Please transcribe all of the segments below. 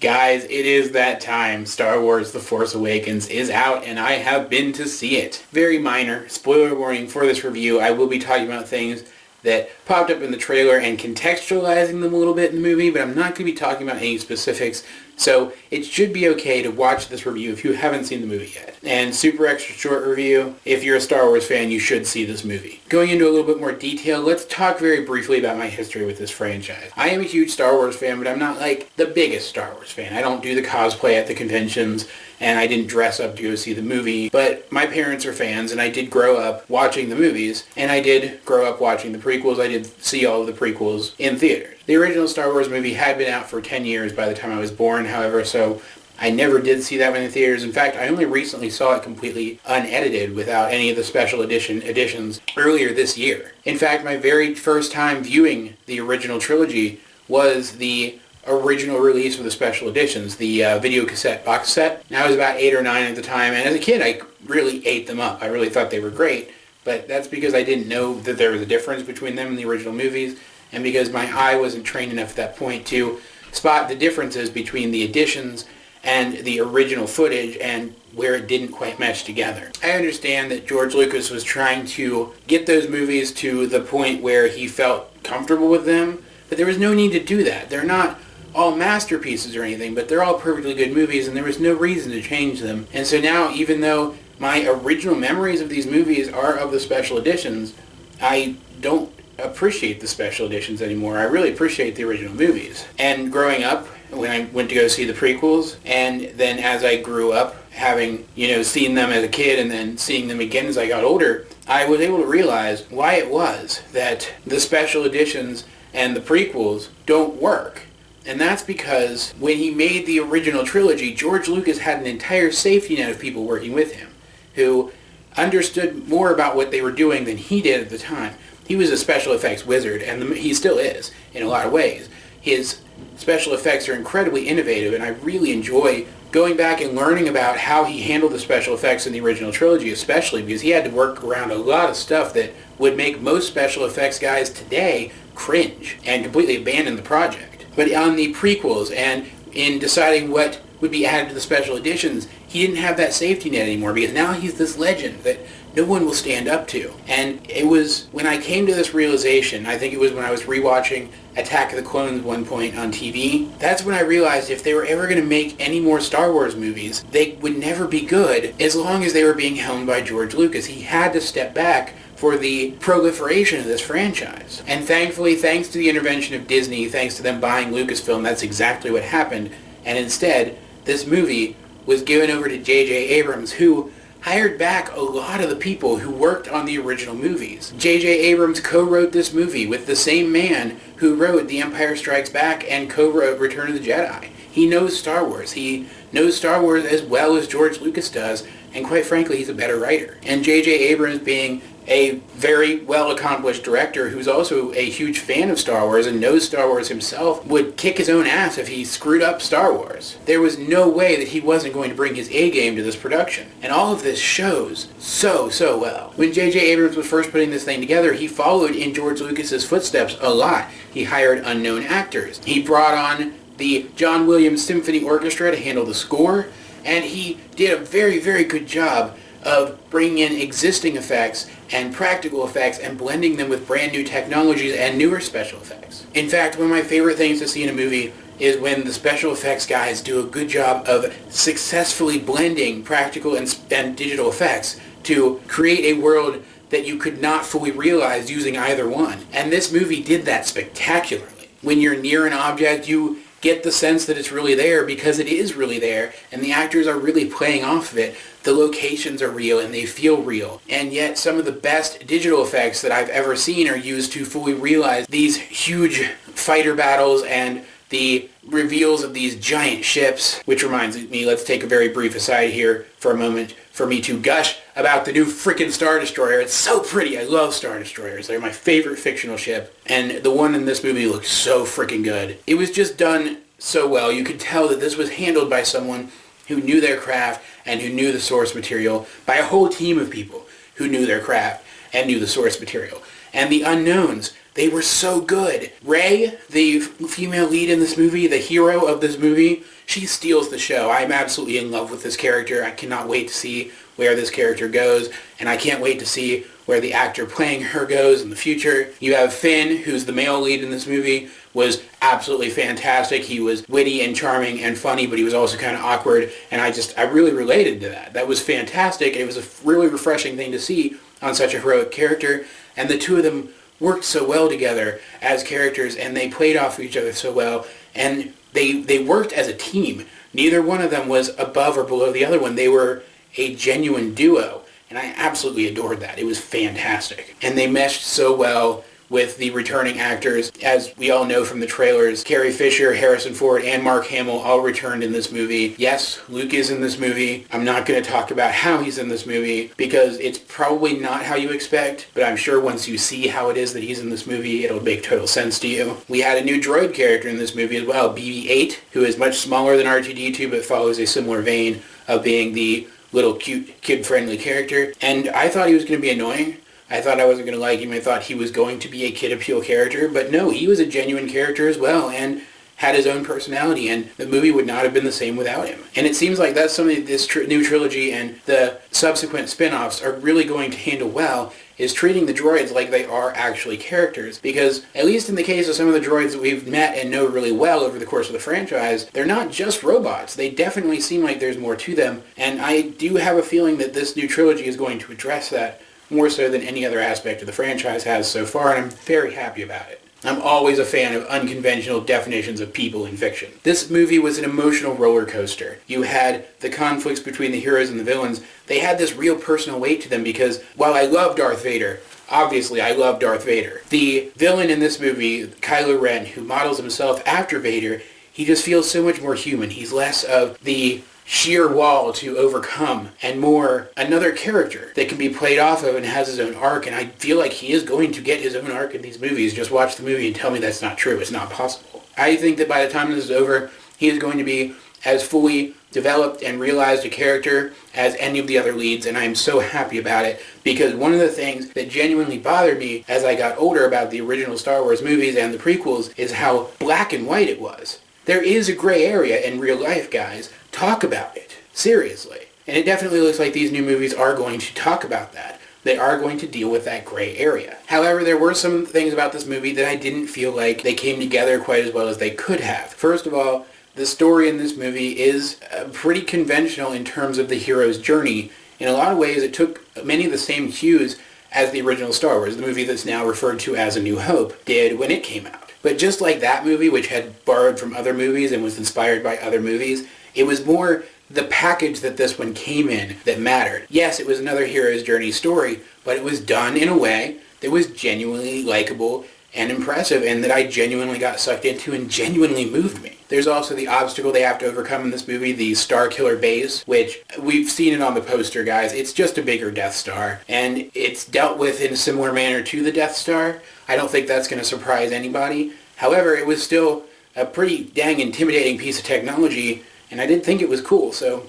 Guys, it is that time. Star Wars The Force Awakens is out and I have been to see it. Very minor spoiler warning for this review. I will be talking about things that popped up in the trailer and contextualizing them a little bit in the movie, but I'm not going to be talking about any specifics, so it should be okay to watch this review if you haven't seen the movie yet. And super extra short review, if you're a Star Wars fan, you should see this movie. Going into a little bit more detail, let's talk very briefly about my history with this franchise. I am a huge Star Wars fan, but I'm not like the biggest Star Wars fan. I don't do the cosplay at the conventions, and I didn't dress up to go see the movie, but my parents are fans, and I did grow up watching the movies, and I did grow up watching the prequels. I did see all of the prequels in theaters. The original Star Wars movie had been out for 10 years by the time I was born, however, so I never did see that one in theaters. In fact, I only recently saw it completely unedited without any of the special editions earlier this year. In fact, my very first time viewing the original trilogy was the original release of the special editions, the video cassette box set. And I was about 8 or 9 at the time, and as a kid I really ate them up. I really thought they were great, but that's because I didn't know that there was a difference between them and the original movies, and because my eye wasn't trained enough at that point to spot the differences between the editions and the original footage and where it didn't quite mesh together. I understand that George Lucas was trying to get those movies to the point where he felt comfortable with them, but there was no need to do that. They're not all masterpieces or anything, but they're all perfectly good movies, and there was no reason to change them. And so now, even though my original memories of these movies are of the special editions, I don't appreciate the special editions anymore. I really appreciate the original movies. And growing up, when I went to go see the prequels, and then as I grew up, having, seen them as a kid and then seeing them again as I got older, I was able to realize why it was that the special editions and the prequels don't work. And that's because when he made the original trilogy, George Lucas had an entire safety net of people working with him who understood more about what they were doing than he did at the time. He was a special effects wizard, and he still is in a lot of ways. His special effects are incredibly innovative, and I really enjoy going back and learning about how he handled the special effects in the original trilogy, especially because he had to work around a lot of stuff that would make most special effects guys today cringe and completely abandon the project. But on the prequels and in deciding what would be added to the special editions, he didn't have that safety net anymore because now he's this legend that no one will stand up to. And it was when I came to this realization, I think it was when I was rewatching Attack of the Clones one point on TV, that's when I realized if they were ever going to make any more Star Wars movies, they would never be good as long as they were being helmed by George Lucas. He had to step back for the proliferation of this franchise. And thankfully, thanks to the intervention of Disney, thanks to them buying Lucasfilm, that's exactly what happened. And instead, this movie was given over to J.J. Abrams, who hired back a lot of the people who worked on the original movies. J.J. Abrams co-wrote this movie with the same man who wrote The Empire Strikes Back and co-wrote Return of the Jedi. He knows Star Wars. He knows Star Wars as well as George Lucas does, and quite frankly, he's a better writer. And J.J. Abrams, being a very well-accomplished director who's also a huge fan of Star Wars and knows Star Wars himself, would kick his own ass if he screwed up Star Wars. There was no way that he wasn't going to bring his A-game to this production. And all of this shows so well. When J.J. Abrams was first putting this thing together, he followed in George Lucas's footsteps a lot. He hired unknown actors. He brought on the John Williams Symphony Orchestra to handle the score, and he did a very, very good job of bringing in existing effects and practical effects and blending them with brand new technologies and newer special effects. In fact, one of my favorite things to see in a movie is when the special effects guys do a good job of successfully blending practical and digital effects to create a world that you could not fully realize using either one. And this movie did that spectacularly. When you're near an object, you get the sense that it's really there because it is really there, and the actors are really playing off of it. The locations are real and they feel real. And yet some of the best digital effects that I've ever seen are used to fully realize these huge fighter battles and the reveals of these giant ships. Which reminds me, let's take a very brief aside here for a moment for me to gush about the new freaking Star Destroyer. It's so pretty. I love Star Destroyers. They're my favorite fictional ship. And the one in this movie looks so freaking good. It was just done so well. You could tell that this was handled by someone who knew their craft and who knew the source material, by a whole team of people who knew their craft and knew the source material. And the unknowns They were so good. Rey, the female lead in this movie, the hero of this movie, she steals the show. I'm absolutely in love with this character. I cannot wait to see where this character goes, and I can't wait to see where the actor playing her goes in the future. You have Finn, who's the male lead in this movie, was absolutely fantastic. He was witty and charming and funny, but he was also kind of awkward, and I really related to that. That was fantastic. It was a really refreshing thing to see on such a heroic character, and the two of them worked so well together as characters, and they played off of each other so well, and they worked as a team. Neither one of them was above or below the other one. They were a genuine duo, and I absolutely adored that. It was fantastic. And they meshed so well with the returning actors. As we all know from the trailers, Carrie Fisher, Harrison Ford, and Mark Hamill all returned in this movie. Yes, Luke is in this movie. I'm not going to talk about how he's in this movie because it's probably not how you expect, but I'm sure once you see how it is that he's in this movie, it'll make total sense to you. We had a new droid character in this movie as well, BB-8, who is much smaller than R2-D2 but follows a similar vein of being the little cute, kid-friendly character. And I thought he was going to be annoying. I thought I wasn't going to like him. I thought he was going to be a kid appeal character, but no, he was a genuine character as well and had his own personality, and the movie would not have been the same without him. And it seems like that's something that this new trilogy and the subsequent spin-offs are really going to handle well, is treating the droids like they are actually characters. Because, at least in the case of some of the droids that we've met and know really well over the course of the franchise, they're not just robots. They definitely seem like there's more to them, and I do have a feeling that this new trilogy is going to address that more so than any other aspect of the franchise has so far, and I'm very happy about it. I'm always a fan of unconventional definitions of people in fiction. This movie was an emotional roller coaster. You had the conflicts between the heroes and the villains. They had this real personal weight to them because while I love Darth Vader, obviously I love Darth Vader, the villain in this movie, Kylo Ren, who models himself after Vader, he just feels so much more human. He's less of the sheer wall to overcome and more another character that can be played off of and has his own arc, and I feel like he is going to get his own arc in these movies. Just watch the movie and tell me that's not true. It's not possible. I think that by the time this is over, he is going to be as fully developed and realized a character as any of the other leads, and I'm so happy about it because one of the things that genuinely bothered me as I got older about the original Star Wars movies and the prequels is how black and white it was. There is a gray area in real life, guys. Talk about it. Seriously. And it definitely looks like these new movies are going to talk about that. They are going to deal with that gray area. However, there were some things about this movie that I didn't feel like they came together quite as well as they could have. First of all, the story in this movie is pretty conventional in terms of the hero's journey. In a lot of ways, it took many of the same cues as the original Star Wars, the movie that's now referred to as A New Hope, did when it came out. But just like that movie, which had borrowed from other movies and was inspired by other movies, it was more the package that this one came in that mattered. Yes, it was another hero's journey story, but it was done in a way that was genuinely likable and impressive and that I genuinely got sucked into and genuinely moved me. There's also the obstacle they have to overcome in this movie, the Star Killer base, which we've seen it on the poster, guys. It's just a bigger Death Star, and it's dealt with in a similar manner to the Death Star. I don't think that's going to surprise anybody. However, it was still a pretty dang intimidating piece of technology, and I did think it was cool, so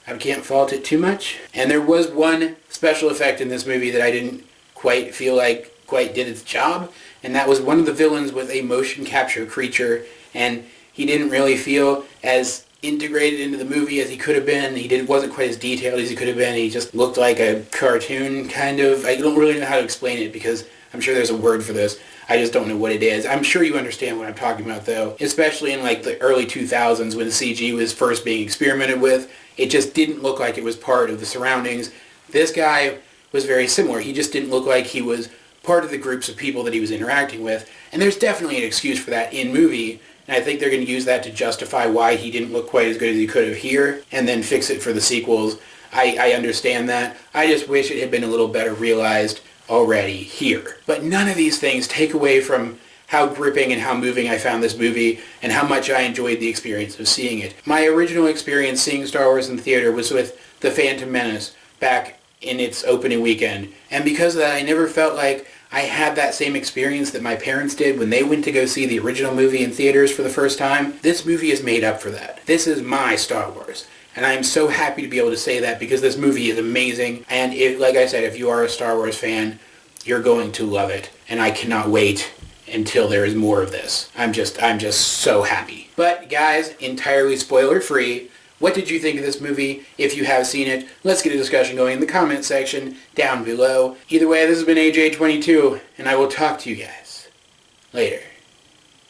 I can't fault it too much. And there was one special effect in this movie that I didn't quite feel like quite did its job, and that was one of the villains was a motion capture creature, and he didn't really feel as integrated into the movie as he could have been. He wasn't quite as detailed as he could have been. He just looked like a cartoon, kind of. I don't really know how to explain it because I'm sure there's a word for this. I just don't know what it is. I'm sure you understand what I'm talking about, though. Especially in like the early 2000s when CG was first being experimented with. It just didn't look like it was part of the surroundings. This guy was very similar. He just didn't look like he was part of the groups of people that he was interacting with. And there's definitely an excuse for that in movie. And I think they're going to use that to justify why he didn't look quite as good as he could have here and then fix it for the sequels. I understand that. I just wish it had been a little better realized already here. But none of these things take away from how gripping and how moving I found this movie and how much I enjoyed the experience of seeing it. My original experience seeing Star Wars in the theater was with The Phantom Menace back in its opening weekend. And because of that, I never felt like I had that same experience that my parents did when they went to go see the original movie in theaters for the first time. This movie is made up for that. This is my Star Wars. And I'm so happy to be able to say that because this movie is amazing. And like I said, if you are a Star Wars fan, you're going to love it. And I cannot wait until there is more of this. I'm just so happy. But guys, entirely spoiler free, what did you think of this movie? If you have seen it, let's get a discussion going in the comment section down below. Either way, this has been AJ22, and I will talk to you guys later.